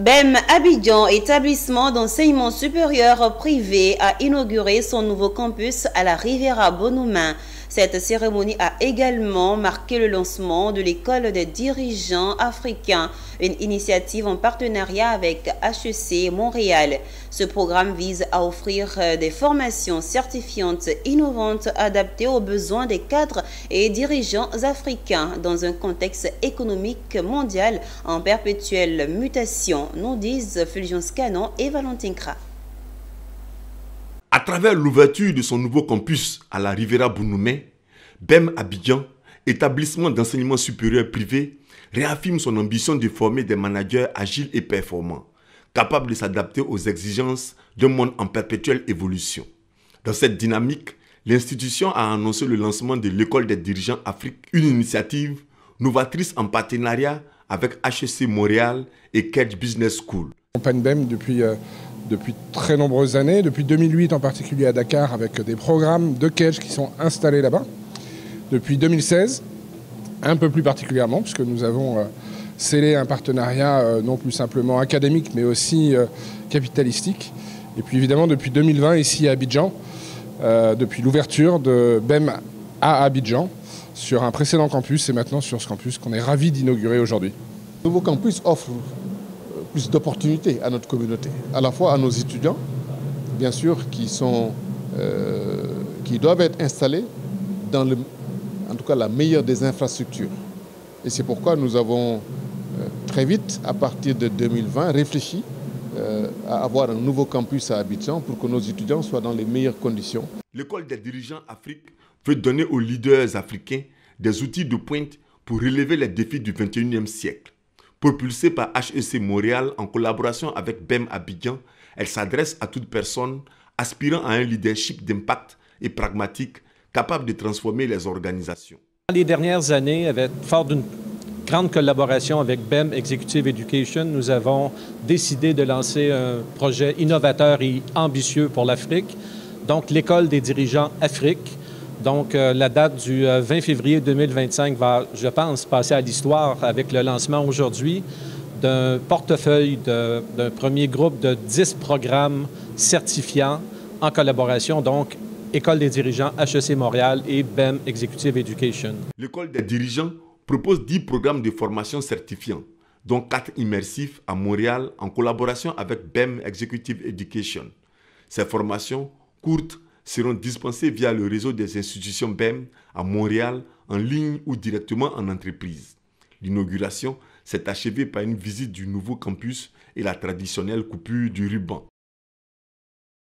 BEM Abidjan, établissement d'enseignement supérieur privé, a inauguré son nouveau campus à la Riviera Bonoumen. Cette cérémonie a également marqué le lancement de l'école des dirigeants africains, une initiative en partenariat avec HEC Montréal. Ce programme vise à offrir des formations certifiantes innovantes adaptées aux besoins des cadres et dirigeants africains dans un contexte économique mondial en perpétuelle mutation, nous disent Fulgence Canon et Valentine Kra. À travers l'ouverture de son nouveau campus à la Riviera Bonoumen, BEM Abidjan, établissement d'enseignement supérieur privé, réaffirme son ambition de former des managers agiles et performants, capables de s'adapter aux exigences d'un monde en perpétuelle évolution. Dans cette dynamique, l'institution a annoncé le lancement de l'École des dirigeants Afrique, une initiative novatrice en partenariat avec HEC Montréal et Kedge Business School. J'accompagne BEM depuis très nombreuses années, depuis 2008 en particulier à Dakar, avec des programmes de Kedge qui sont installés là-bas. Depuis 2016, un peu plus particulièrement, puisque nous avons scellé un partenariat non plus simplement académique, mais aussi capitalistique. Et puis évidemment depuis 2020 ici à Abidjan, depuis l'ouverture de BEM à Abidjan, sur un précédent campus et maintenant sur ce campus qu'on est ravis d'inaugurer aujourd'hui. Le nouveau campus offre plus d'opportunités à notre communauté, à la fois à nos étudiants, bien sûr, qui doivent être installés dans en tout cas la meilleure des infrastructures. Et c'est pourquoi nous avons très vite, à partir de 2020, réfléchi à avoir un nouveau campus à Abidjan pour que nos étudiants soient dans les meilleures conditions. L'école des dirigeants Afrique veut donner aux leaders africains des outils de pointe pour relever les défis du 21e siècle. Propulsée par HEC Montréal en collaboration avec BEM Abidjan, elle s'adresse à toute personne aspirant à un leadership d'impact et pragmatique capable de transformer les organisations. Dans les dernières années, fort d'une grande collaboration avec BEM Executive Education, nous avons décidé de lancer un projet innovateur et ambitieux pour l'Afrique, donc l'École des dirigeants Afrique. Donc, la date du 20 février 2025 va, je pense, passer à l'histoire avec le lancement aujourd'hui d'un portefeuille d'un premier groupe de 10 programmes certifiants en collaboration, donc École des dirigeants HEC Montréal et BEM Executive Education. L'école des dirigeants propose 10 programmes de formation certifiants, dont 4 immersifs à Montréal en collaboration avec BEM Executive Education. Ces formations courtes seront dispensées via le réseau des institutions BEM à Montréal, en ligne ou directement en entreprise. L'inauguration s'est achevée par une visite du nouveau campus et la traditionnelle coupure du ruban.